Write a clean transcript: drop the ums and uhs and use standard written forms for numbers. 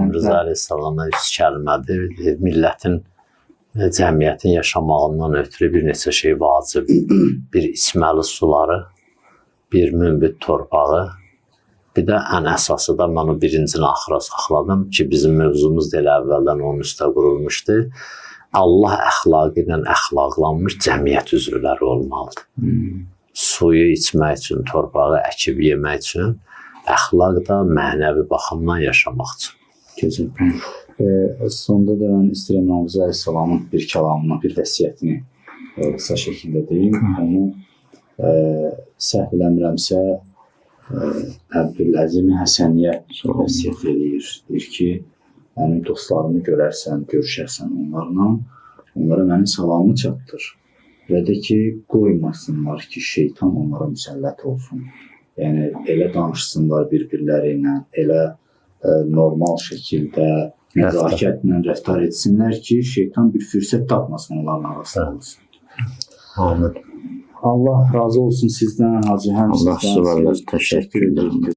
İmam Rıza Əleyhisselamdan 3 kəlmədir. Millətin, cəmiyyətin yaşamağından ötürü bir neçə şey vacib. Bir içməli suları, bir münbit torpağı, bir də ən əsası da mən o birincini axıra saxladım ki, bizim mövzumuz da elə əvvəldən onun üstə qurulmuşdu. Allah əxlaqı ilə əxlaqlanmış cəmiyyət üzvləri olmalıdır. Suyu içmək üçün, torpağı əkib yemək üçün, əxlaq da mənəvi baxımdan yaşamaq üçün. Gözəl. Sonda da mən istəyirəm İmam Rıza Əleyhisselamın bir kəlamını, bir vəsiyyətini qısa şəkildə deyim. Onu səhv eləmirəmsə Əbdüləzim Həsəniyyə vəsiyyət edir. Deyir ki, mənim dostlarımı görərsən, görüşərsən onlarla, onlara mənim salamımı çatdır. Və də ki, qoymasınlar ki, şeytan onlara müsəllət olsun. Yəni, elə danışsınlar bir-birləri ilə, elə normal şəkildə nəzakətlə rəftar etsinlər ki, şeytan bir fürsət tapmasın onların arasında olsun. Amin. Allah razı olsun sizdən, Hacı, həm sizdən. Allah sizə təşəkkür edirəm.